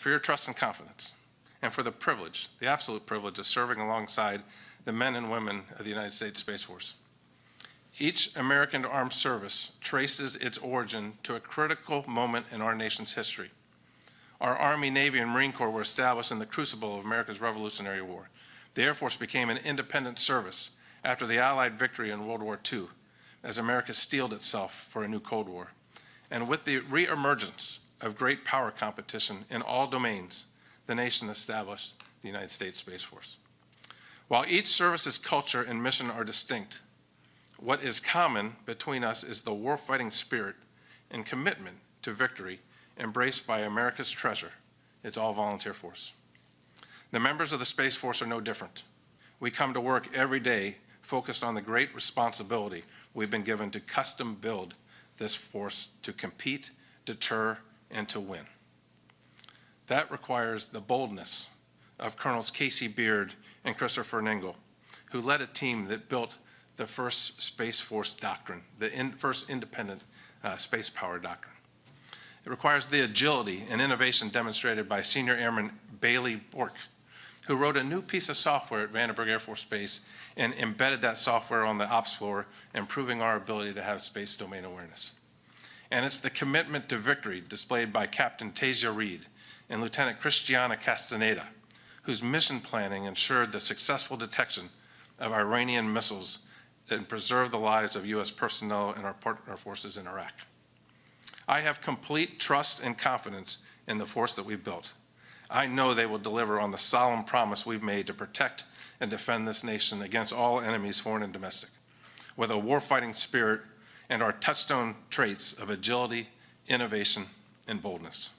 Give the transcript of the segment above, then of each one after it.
for your trust and confidence, and for the privilege, the absolute privilege of serving alongside the men and women of the United States Space Force. Each American armed service traces its origin to a critical moment in our nation's history. Our Army, Navy, and Marine Corps were established in the crucible of America's Revolutionary War. The Air Force became an independent service after the Allied victory in World War II, as America steeled itself for a new Cold War. And with the reemergence of great power competition in all domains, the nation established the United States Space Force. While each service's culture and mission are distinct, what is common between us is the warfighting spirit and commitment to victory embraced by America's treasure, its all-volunteer force. The members of the Space Force are no different. We come to work every day focused on the great responsibility we've been given to custom build this force to compete, deter, and to win. That requires the boldness of Colonels Casey Beard and Christopher Ningle, who led a team that built the first Space Force doctrine, the first independent space power doctrine. It requires the agility and innovation demonstrated by Senior Airman Bailey Bork, who wrote a new piece of software at Vandenberg Air Force Base and embedded that software on the ops floor, improving our ability to have space domain awareness. And it's the commitment to victory displayed by Captain Tasia Reed and Lieutenant Christiana Castaneda, whose mission planning ensured the successful detection of Iranian missiles and preserved the lives of U.S. personnel and our partner forces in Iraq. I have complete trust and confidence in the force that we've built. I know they will deliver on the solemn promise we've made to protect and defend this nation against all enemies, foreign and domestic, with a warfighting spirit and our touchstone traits of agility, innovation, and boldness.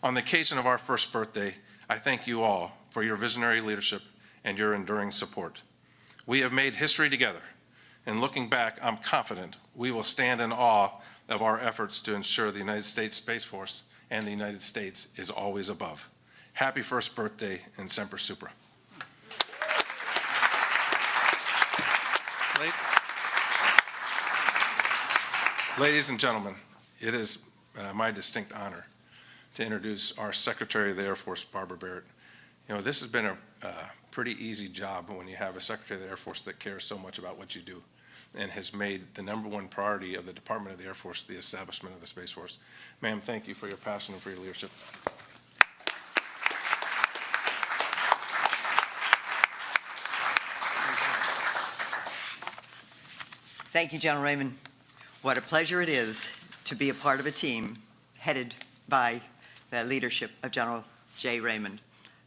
On the occasion of our first birthday, I thank you all for your visionary leadership and your enduring support. We have made history together, and looking back, I'm confident we will stand in awe of our efforts to ensure the United States Space Force and the United States is always above. Happy first birthday and Semper Supra. Ladies and gentlemen, it is my distinct honor to introduce our Secretary of the Air Force, Barbara Barrett. You know, this has been a pretty easy job when you have a Secretary of the Air Force that cares so much about what you do and has made the #1 priority of the Department of the Air Force the establishment of the Space Force. Ma'am, thank you for your passion and for your leadership. Thank you, General Raymond. What a pleasure it is to be a part of a team headed by the leadership of General J. Raymond.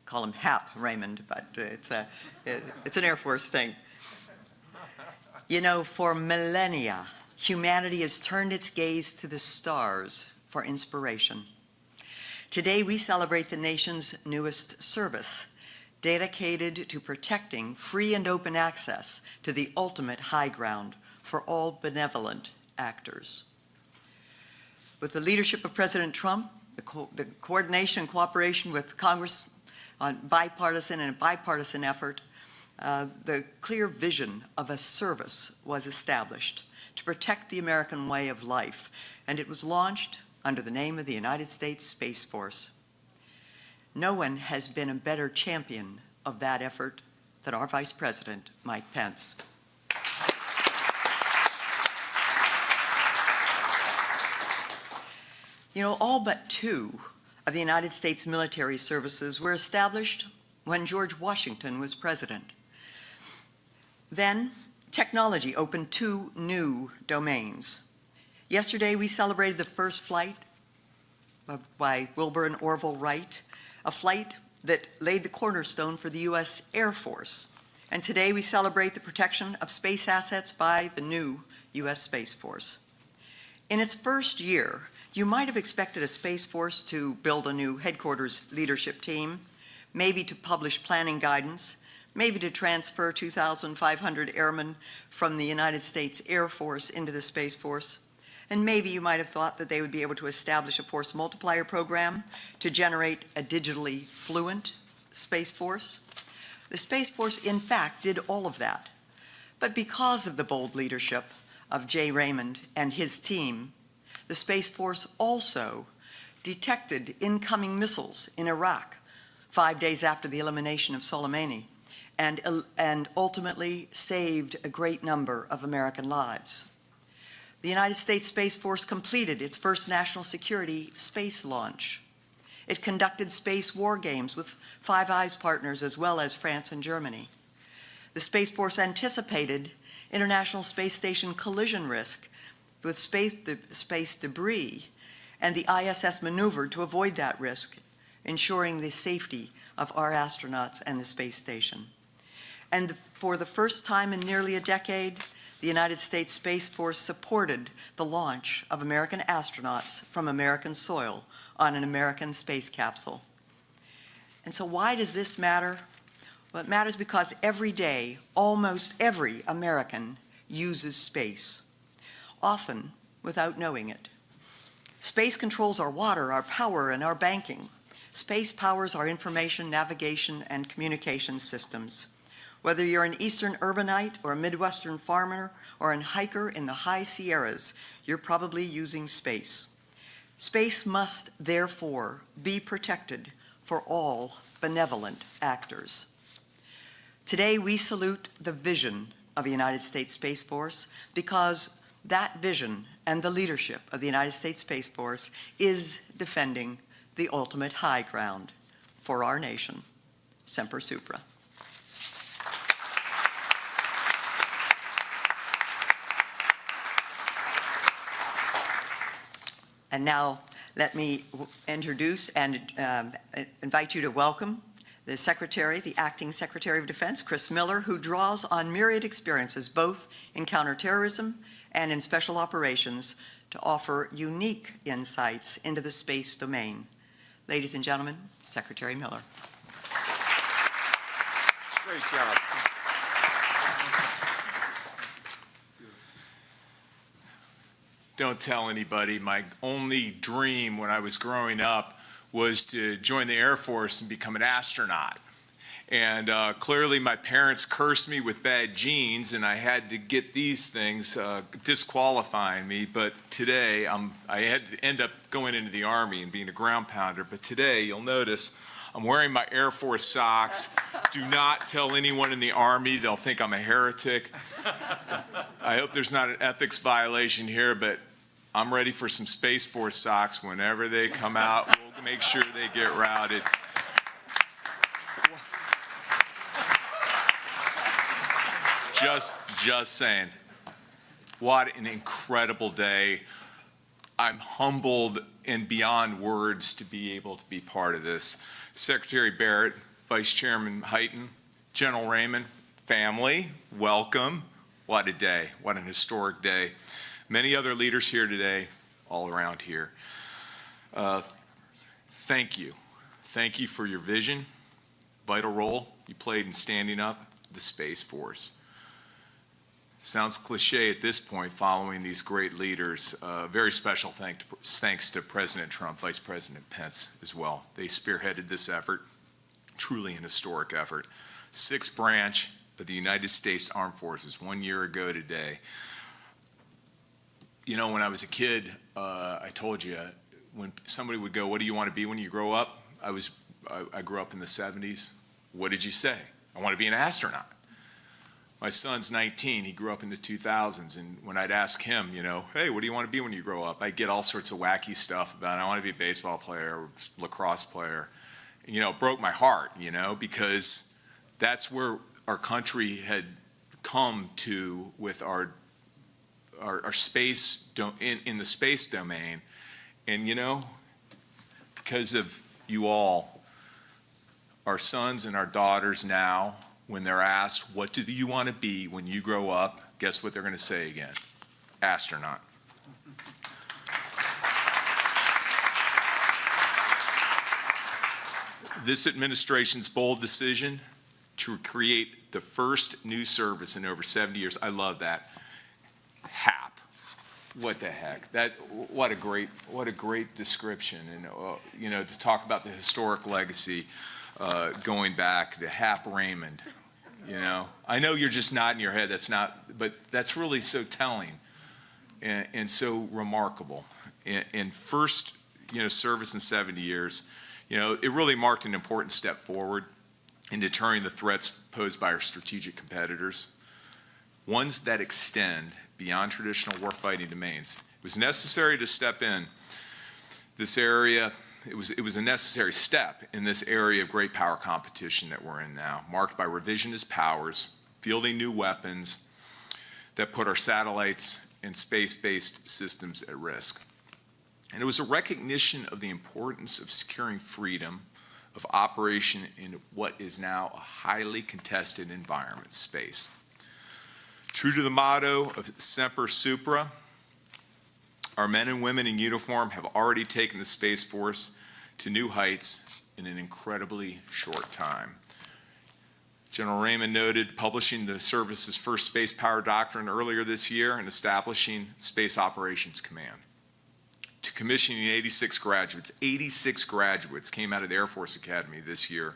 Call him Hap Raymond, but it's an Air Force thing. You know, for millennia, humanity has turned its gaze to the stars for inspiration. Today, we celebrate the nation's newest service, dedicated to protecting free and open access to the ultimate high ground for all benevolent actors. With the leadership of President Trump, the coordination and cooperation with Congress on bipartisan effort, the clear vision of a service was established to protect the American way of life, and it was launched under the name of the United States Space Force. No one has been a better champion of that effort than our Vice President, Mike Pence. You know, all but 2 of the United States military services were established when George Washington was president. Then, technology opened 2 new domains. Yesterday, we celebrated the first flight by Wilbur and Orville Wright, a flight that laid the cornerstone for the U.S. Air Force. And today, we celebrate the protection of space assets by the new U.S. Space Force. In its first year, you might have expected a Space Force to build a new headquarters leadership team, maybe to publish planning guidance, maybe to transfer 2,500 airmen from the United States Air Force into the Space Force, and maybe you might have thought that they would be able to establish a force multiplier program to generate a digitally fluent Space Force. The Space Force, in fact, did all of that. But because of the bold leadership of Jay Raymond and his team, the Space Force also detected incoming missiles in Iraq 5 days after the elimination of Soleimani, and ultimately saved a great number of American lives. The United States Space Force completed its first national security space launch. It conducted space war games with Five Eyes partners as well as France and Germany. The Space Force anticipated International Space Station collision risk with space debris, and the ISS maneuvered to avoid that risk, ensuring the safety of our astronauts and the space station. And for the first time in nearly a decade, the United States Space Force supported the launch of American astronauts from American soil on an American space capsule. And so why does this matter? Well, it matters because every day, almost every American uses space, often without knowing it. Space controls our water, our power, and our banking. Space powers our information, navigation, and communication systems. Whether you're an Eastern urbanite or a Midwestern farmer or a hiker in the high Sierras, you're probably using space. Space must, therefore, be protected for all benevolent actors. Today, we salute the vision of the United States Space Force because that vision and the leadership of the United States Space Force is defending the ultimate high ground for our nation. Semper Supra. And now, let me introduce and invite you to welcome the Secretary, the Acting Secretary of Defense, Chris Miller, who draws on myriad experiences both in counterterrorism and in special operations to offer unique insights into the space domain. Ladies and gentlemen, Secretary Miller. Great job. Don't tell anybody. My only dream when I was growing up was to join the Air Force and become an astronaut. And clearly my parents cursed me with bad genes, and I had to get these things disqualifying me. But today, I had to end up going into the Army and being a ground pounder. But today, you'll notice, I'm wearing my Air Force socks. Do not tell anyone in the Army. They'll think I'm a heretic. I hope there's not an ethics violation here, but I'm ready for some Space Force socks whenever they come out. We'll make sure they get routed. Just saying. What an incredible day. I'm humbled and beyond words to be able to be part of this. Secretary Barrett, Vice Chairman Hyten, General Raymond, family, welcome. What a day. What an historic day. Many other leaders here today, all around here. Thank you. Thank you for your vision, vital role you played in standing up the Space Force. Sounds cliche at this point, following these great leaders. Very special thanks to President Trump, Vice President Pence as well. They spearheaded this effort, truly an historic effort. Sixth branch of the United States Armed Forces, 1 year ago today. You know, when I was a kid, I told you, when somebody would go, what do you want to be when you grow up? I grew up in the 70s. What did you say? I want to be an astronaut. My son's 19, he grew up in the 2000s, and when I'd ask him, you know, hey, what do you want to be when you grow up? I'd get all sorts of wacky stuff about, I want to be a baseball player or lacrosse player. You know, it broke my heart, you know, because that's where our country had come to with our space, in the space domain. And you know, because of you all, our sons and our daughters now, when they're asked, what do you want to be when you grow up? Guess what they're going to say again? Astronaut. This administration's bold decision to create the first new service in over 70 years, I love that. HAP. What the heck? What a great description. And you know, to talk about the historic legacy going back, the HAP Raymond. You know, I know you're just nodding your head. That's not, but that's really so telling and so remarkable. And first, service in 70 years, it really marked an important step forward in deterring the threats posed by our strategic competitors, ones that extend beyond traditional warfighting domains. It was necessary to step in this area. It was a necessary step in this area of great power competition that we're in now, marked by revisionist powers, fielding new weapons that put our satellites and space-based systems at risk. And it was a recognition of the importance of securing freedom of operation in what is now a highly contested environment, space. True to the motto of Semper Supra, our men and women in uniform have already taken the Space Force to new heights in an incredibly short time. General Raymond noted publishing the service's first space power doctrine earlier this year and establishing Space Operations Command. To commissioning 86 graduates. 86 graduates came out of the Air Force Academy this year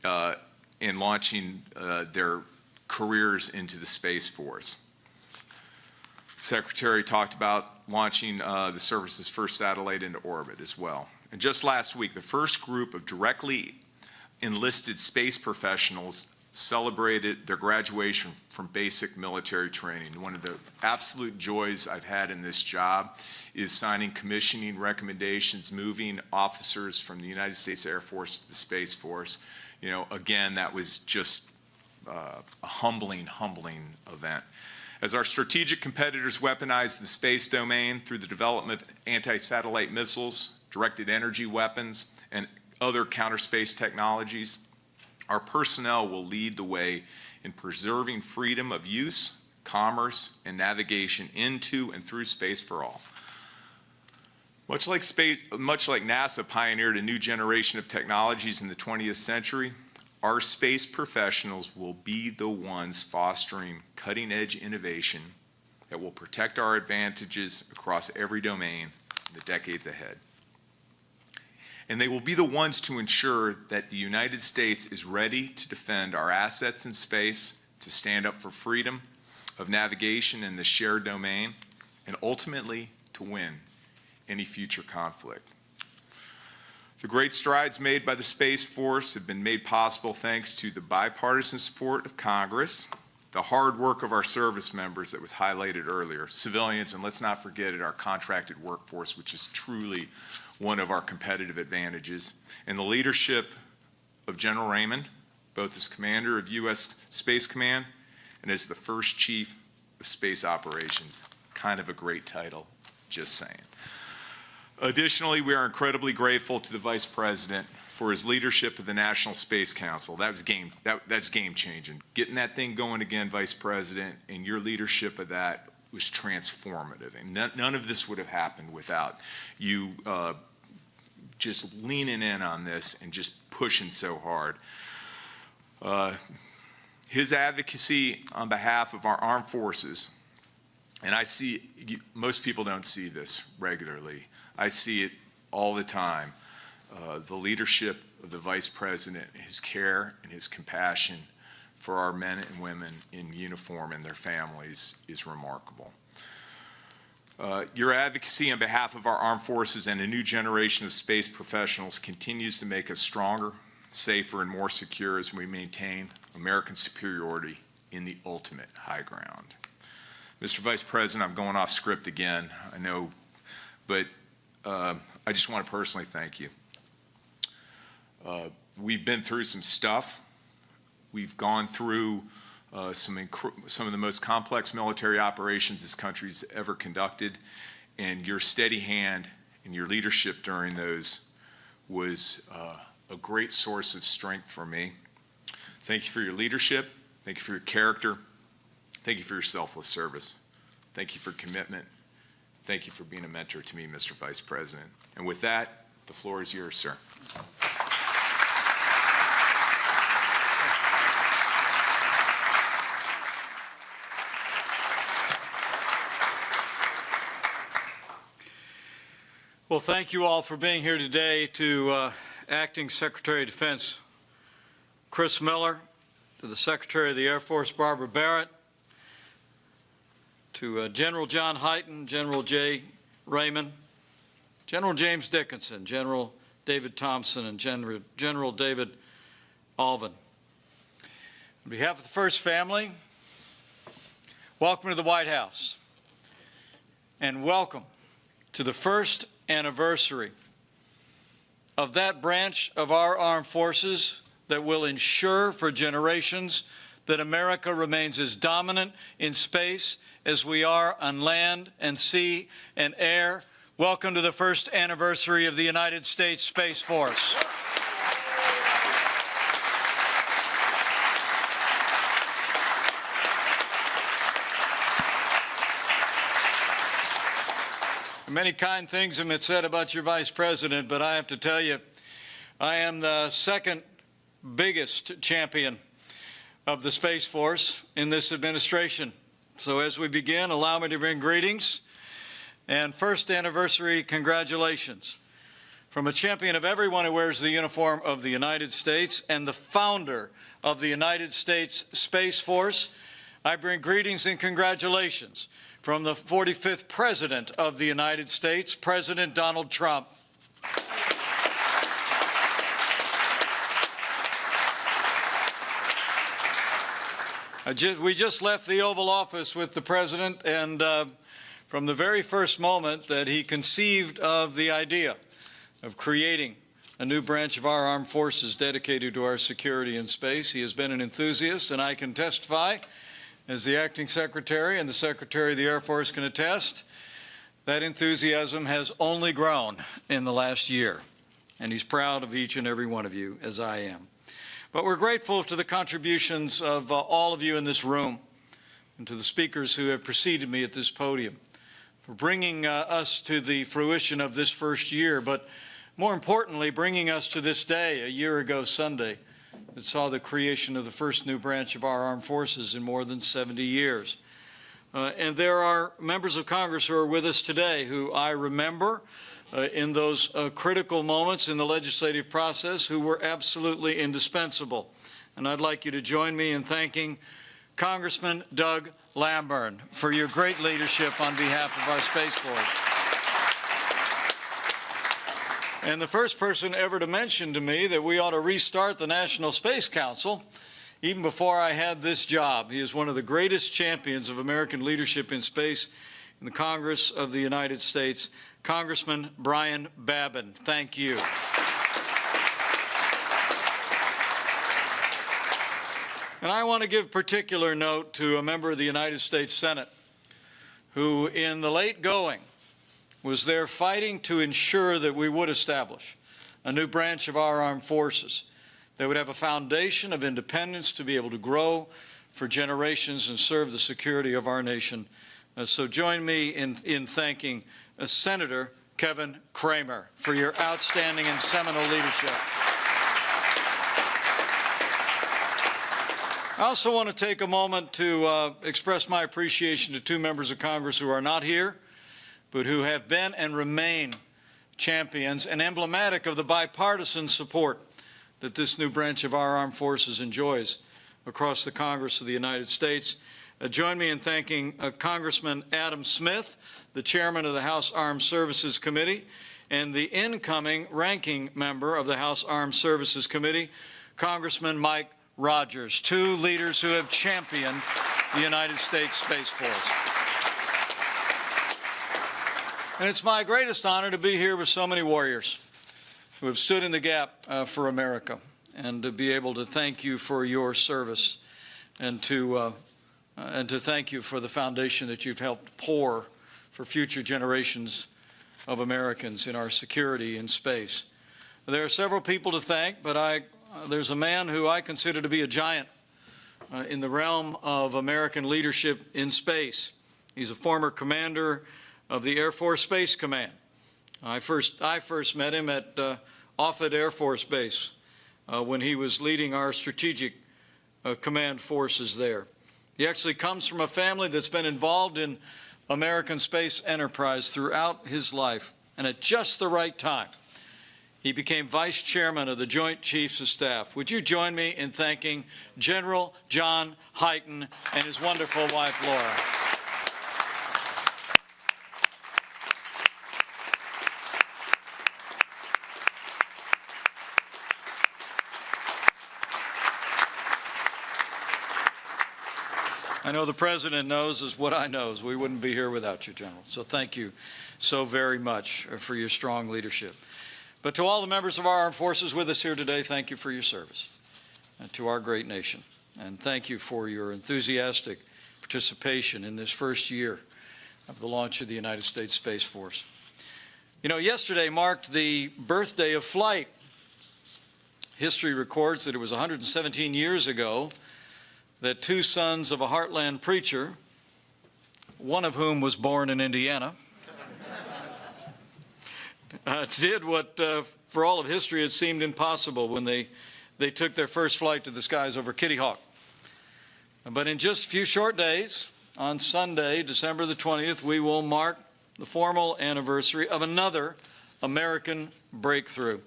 and launching their careers into the Space Force. Secretary talked about launching the service's first satellite into orbit as well. And just last week, the first group of directly enlisted space professionals celebrated their graduation from basic military training. One of the absolute joys I've had in this job is signing commissioning recommendations, moving officers from the United States Air Force to the Space Force. Again, that was just a humbling event. As our strategic competitors weaponize the space domain through the development of anti-satellite missiles, directed energy weapons, and other counter-space technologies, our personnel will lead the way in preserving freedom of use, commerce, and navigation into and through space for all. Much like NASA pioneered a new generation of technologies in the 20th century, our space professionals will be the ones fostering cutting-edge innovation that will protect our advantages across every domain in the decades ahead. And they will be the ones to ensure that the United States is ready to defend our assets in space, to stand up for freedom of navigation in the shared domain, and ultimately to win any future conflict. The great strides made by the Space Force have been made possible thanks to the bipartisan support of Congress, the hard work of our service members that was highlighted earlier, civilians, and let's not forget it, our contracted workforce, which is truly one of our competitive advantages, and the leadership of General Raymond, both as commander of U.S. Space Command and as the first chief of space operations. Kind of a great title, just saying. Additionally, we are incredibly grateful to the Vice President for his leadership of the National Space Council. That's game changing. Getting that thing going again, Vice President, and your leadership of that was transformative. And none of this would have happened without you just leaning in on this and just pushing so hard. His advocacy on behalf of our armed forces, and I see, most people don't see this regularly. I see it all the time. The leadership of the Vice President, his care and his compassion for our men and women in uniform and their families is remarkable. Your advocacy on behalf of our armed forces and a new generation of space professionals continues to make us stronger, safer, and more secure as we maintain American superiority in the ultimate high ground. Mr. Vice President, I'm going off script again, I know, but I just want to personally thank you. We've been through some stuff. We've gone through some of the most complex military operations this country's ever conducted, and your steady hand and your leadership during those was a great source of strength for me. Thank you for your leadership. Thank you for your character. Thank you for your selfless service. Thank you for commitment. Thank you for being a mentor to me, Mr. Vice President. And with that, the floor is yours, sir. Well, thank you all for being here today. To Acting Secretary of Defense Chris Miller, to the Secretary of the Air Force Barbara Barrett, to General John Hyten, General J. Raymond, General James Dickinson, General David Thompson, and General David Alvin. On behalf of the First Family, welcome to the White House, and welcome to the first anniversary of that branch of our armed forces that will ensure for generations that America remains as dominant in space as we are on land and sea and air. Welcome to the first anniversary of the United States Space Force. Many kind things have been said about your Vice President, but I have to tell you, I am the second biggest champion of the Space Force in this administration. So as we begin, allow me to bring greetings and first anniversary congratulations from a champion of everyone who wears the uniform of the United States and the founder of the United States Space Force. I bring greetings and congratulations from the 45th President of the United States, President Donald Trump. We just left the Oval Office with the President, and from the very first moment that he conceived of the idea of creating a new branch of our armed forces dedicated to our security in space, he has been an enthusiast, and I can testify, as the Acting Secretary and the Secretary of the Air Force can attest, that enthusiasm has only grown in the last year, and he's proud of each and every one of you, as I am. But we're grateful to the contributions of all of you in this room and to the speakers who have preceded me at this podium for bringing us to the fruition of this first year, but more importantly, bringing us to this day, a year ago Sunday, that saw the creation of the first new branch of our armed forces in more than 70 years. And there are members of Congress who are with us today who I remember in those critical moments in the legislative process who were absolutely indispensable. And I'd like you to join me in thanking Congressman Doug Lamburn for your great leadership on behalf of our Space Force. And the first person ever to mention to me that we ought to restart the National Space Council, even before I had this job. He is one of the greatest champions of American leadership in space in the Congress of the United States, Congressman Brian Babin. Thank you. And I want to give particular note to a member of the United States Senate who, in the late going, was there fighting to ensure that we would establish a new branch of our armed forces that would have a foundation of independence to be able to grow for generations and serve the security of our nation. So join me in thanking Senator Kevin Cramer for your outstanding and seminal leadership. I also want to take a moment to express my appreciation to two members of Congress who are not here, but who have been and remain champions and emblematic of the bipartisan support that this new branch of our armed forces enjoys across the Congress of the United States. Join me in thanking Congressman Adam Smith, the chairman of the House Armed Services Committee, and the incoming ranking member of the House Armed Services Committee, Congressman Mike Rogers, two leaders who have championed the United States Space Force. And it's my greatest honor to be here with so many warriors who have stood in the gap for America, and to be able to thank you for your service, and to thank you for the foundation that you've helped pour for future generations of Americans in our security in space. There are several people to thank, but there's a man who I consider to be a giant in the realm of American leadership in space. He's a former commander of the Air Force Space Command. I first met him at Offutt Air Force Base when he was leading our strategic command forces there. He actually comes from a family that's been involved in American space enterprise throughout his life, and at just the right time, he became Vice Chairman of the Joint Chiefs of Staff. Would you join me in thanking General John Hyten and his wonderful wife, Laura? I know the President knows is what I know is we wouldn't be here without you, General. So thank you so very much for your strong leadership. But to all the members of our armed forces with us here today, thank you for your service to our great nation. And thank you for your enthusiastic participation in this first year of the launch of the United States Space Force. You know, yesterday marked the birthday of flight. History records that it was 117 years ago that two sons of a heartland preacher, one of whom was born in Indiana, did what for all of history had seemed impossible when they took their first flight to the skies over Kitty Hawk. But in just a few short days, on Sunday, December the 20th, we will mark the formal anniversary of another American breakthrough.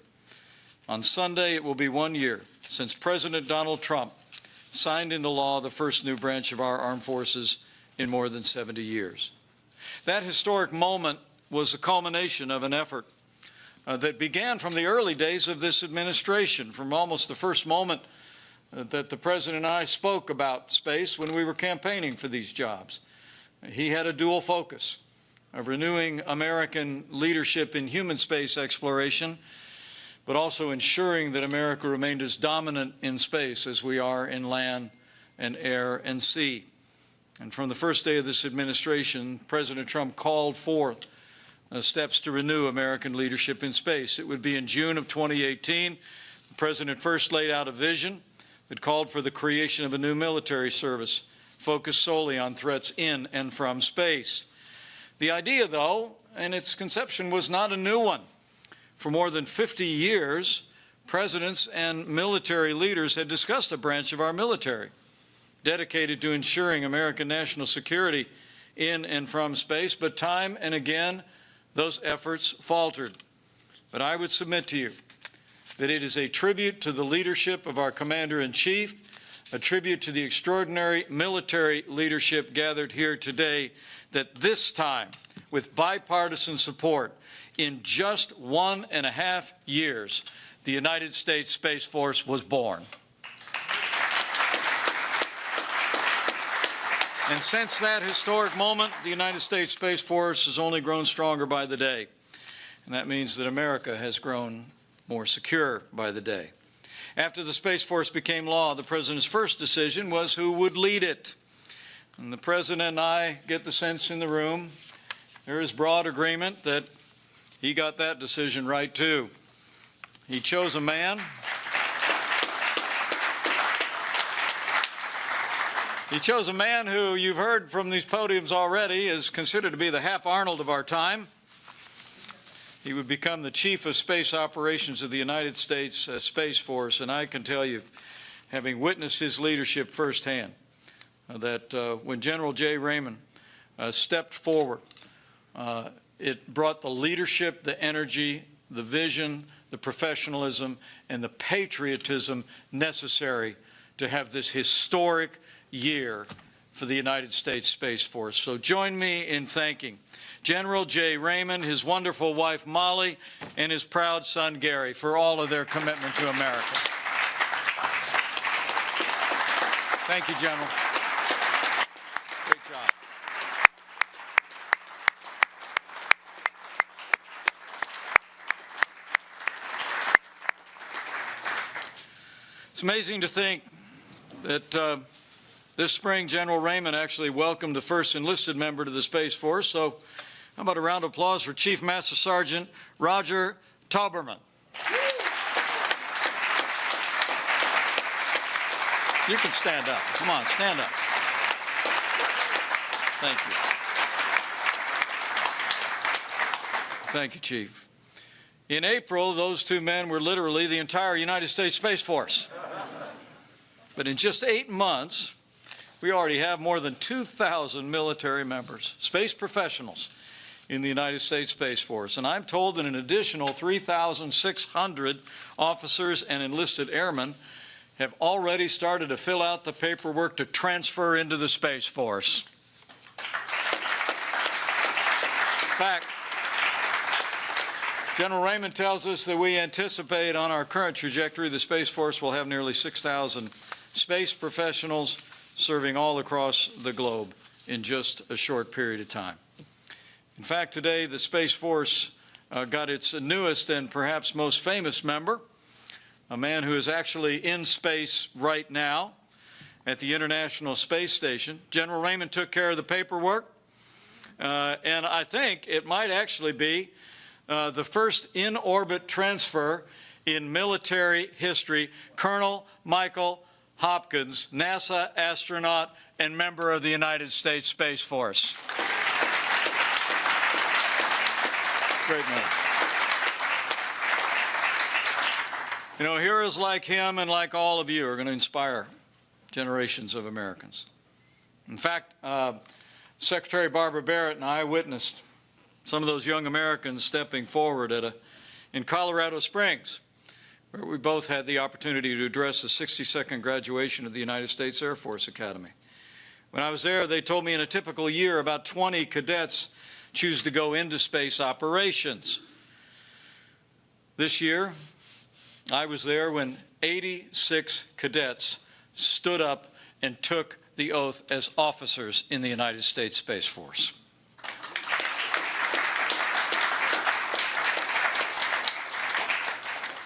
On Sunday, it will be 1 year since President Donald Trump signed into law the first new branch of our armed forces in more than 70 years. That historic moment was the culmination of an effort that began from the early days of this administration, from almost the first moment that the President and I spoke about space when we were campaigning for these jobs. He had a dual focus of renewing American leadership in human space exploration, but also ensuring that America remained as dominant in space as we are in land and air and sea. And from the first day of this administration, President Trump called forth steps to renew American leadership in space. It would be in June of 2018. The President first laid out a vision that called for the creation of a new military service focused solely on threats in and from space. The idea, though, and its conception was not a new one. For more than 50 years, presidents and military leaders had discussed a branch of our military dedicated to ensuring American national security in and from space, but time and again, those efforts faltered. But I would submit to you that it is a tribute to the leadership of our Commander-in-Chief, a tribute to the extraordinary military leadership gathered here today, that this time, with bipartisan support, in just 1.5 years, the United States Space Force was born. And since that historic moment, the United States Space Force has only grown stronger by the day. And that means that America has grown more secure by the day. After the Space Force became law, the President's first decision was who would lead it. And the President and I get the sense in the room, there is broad agreement that he got that decision right, too. He chose a man. He chose a man who you've heard from these podiums already is considered to be the Hap Arnold of our time. He would become the Chief of Space Operations of the United States Space Force, and I can tell you, having witnessed his leadership firsthand, that when General J. Raymond stepped forward, it brought the leadership, the energy, the vision, the professionalism, and the patriotism necessary to have this historic year for the United States Space Force. So join me in thanking General J. Raymond, his wonderful wife Molly, and his proud son Gary for all of their commitment to America. Thank you, General. Great job. It's amazing to think that this spring, General Raymond actually welcomed the first enlisted member to the Space Force. So how about a round of applause for Chief Master Sergeant Roger Tauberman. You can stand up. Come on, stand up. Thank you. Thank you, Chief. In April, those two men were literally the entire United States Space Force. But in just 8 months, we already have more than 2,000 military members, space professionals, in the United States Space Force. And I'm told that an additional 3,600 officers and enlisted airmen have already started to fill out the paperwork to transfer into the Space Force. In fact, General Raymond tells us that we anticipate on our current trajectory the Space Force will have nearly 6,000 space professionals serving all across the globe in just a short period of time. In fact, today the Space Force got its newest and perhaps most famous member, a man who is actually in space right now at the International Space Station. General Raymond took care of the paperwork, and I think it might actually be the first in-orbit transfer in military history. Colonel Michael Hopkins, NASA astronaut and member of the United States Space Force. Great man. You know, heroes like him and like all of you are going to inspire generations of Americans. In fact, Secretary Barbara Barrett and I witnessed some of those young Americans stepping forward in Colorado Springs, where we both had the opportunity to address the 62nd graduation of the United States Air Force Academy. When I was there, they told me in a typical year, about 20 cadets choose to go into space operations. This year, I was there when 86 cadets stood up and took the oath as officers in the United States Space Force.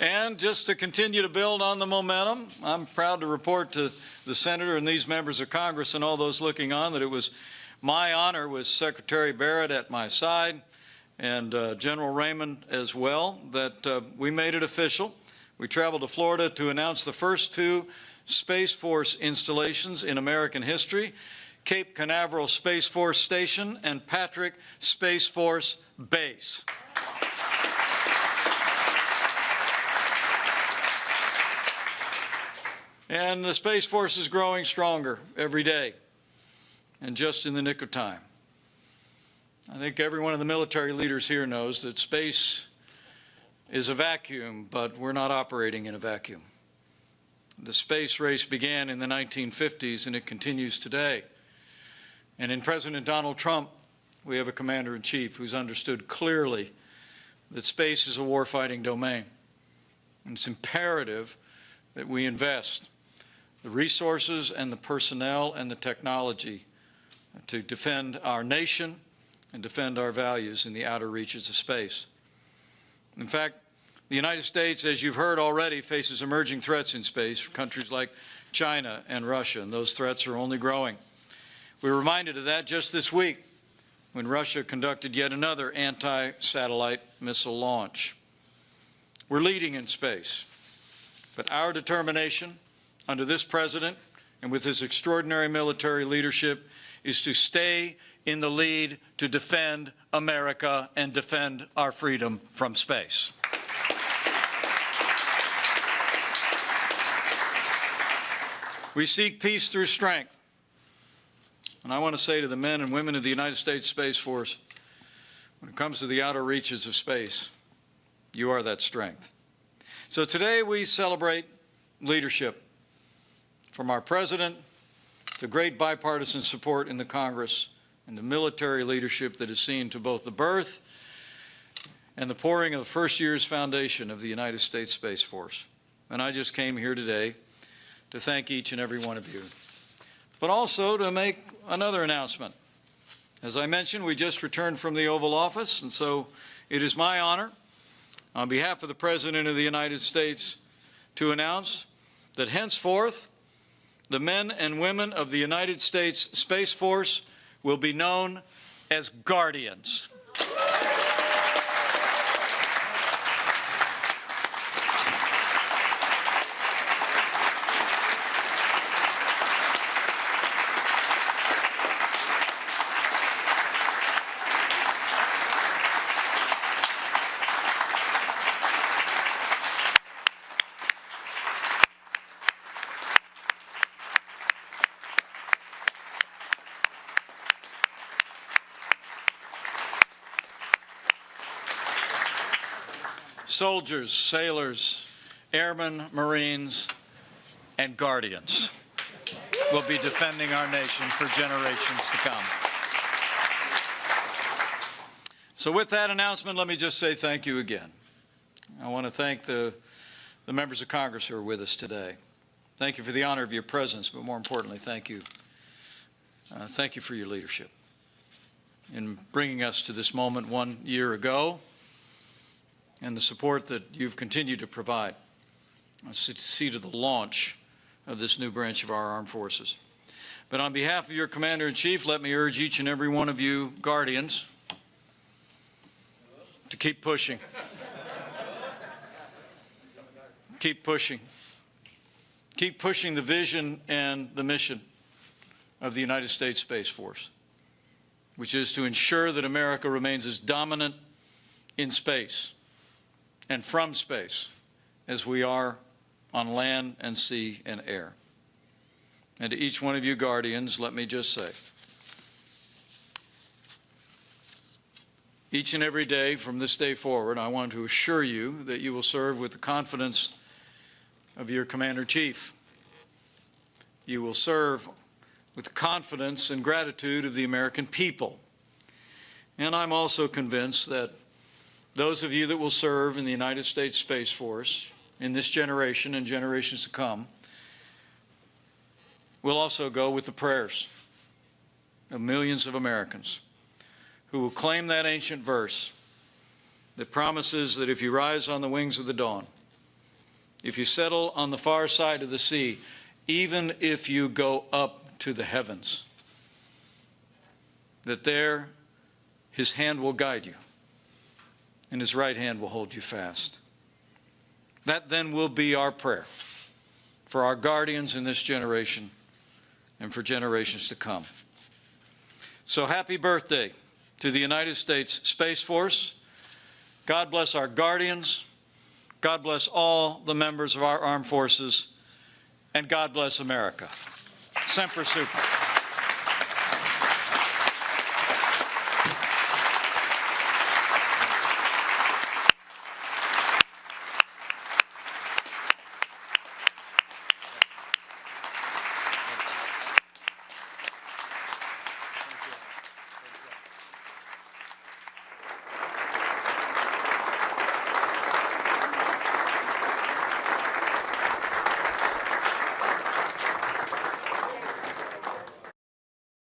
And just to continue to build on the momentum, I'm proud to report to the Senator and these members of Congress and all those looking on that it was my honor, with Secretary Barrett at my side and General Raymond as well, that we made it official. We traveled to Florida to announce the first 2 Space Force installations in American history, Cape Canaveral Space Force Station and Patrick Space Force Base. And the Space Force is growing stronger every day, and just in the nick of time. I think every one of the military leaders here knows that space is a vacuum, but we're not operating in a vacuum. The space race began in the 1950s, and it continues today. And in President Donald Trump, we have a commander-in-chief who's understood clearly that space is a warfighting domain. And it's imperative that we invest the resources and the personnel and the technology to defend our nation and defend our values in the outer reaches of space. In fact, the United States, as you've heard already, faces emerging threats in space from countries like China and Russia, and those threats are only growing. We were reminded of that just this week when Russia conducted yet another anti-satellite missile launch. We're leading in space, but our determination under this president and with his extraordinary military leadership is to stay in the lead to defend America and defend our freedom from space. We seek peace through strength. And I want to say to the men and women of the United States Space Force, when it comes to the outer reaches of space, you are that strength. So today we celebrate leadership, from our president to great bipartisan support in the Congress and the military leadership that has seen to both the birth and the pouring of the first year's foundation of the United States Space Force. And I just came here today to thank each and every one of you, but also to make another announcement. As I mentioned, we just returned from the Oval Office, and so it is my honor, on behalf of the President of the United States, to announce that henceforth, the men and women of the United States Space Force will be known as Guardians. Soldiers, sailors, airmen, Marines, and Guardians will be defending our nation for generations to come. So with that announcement, let me just say thank you again. I want to thank the members of Congress who are with us today. Thank you for the honor of your presence, but more importantly, thank you. Thank you for your leadership in bringing us to this moment 1 year ago, and the support that you've continued to provide to see to the launch of this new branch of our armed forces. But on behalf of your Commander-in-Chief, let me urge each and every one of you Guardians to keep pushing. Keep pushing. Keep pushing the vision and the mission of the United States Space Force, which is to ensure that America remains as dominant in space and from space as we are on land and sea and air. And to each one of you Guardians, let me just say, each and every day from this day forward, I want to assure you that you will serve with the confidence of your Commander-in-Chief. You will serve with the confidence and gratitude of the American people. And I'm also convinced that those of you that will serve in the United States Space Force in this generation and generations to come will also go with the prayers of millions of Americans who will claim that ancient verse that promises that if you rise on the wings of the dawn, if you settle on the far side of the sea, even if you go up to the heavens, that there his hand will guide you and his right hand will hold you fast. That then will be our prayer for our guardians in this generation and for generations to come. So happy birthday to the United States Space Force. God bless our guardians. God bless all the members of our armed forces. And God bless America. Semper Super.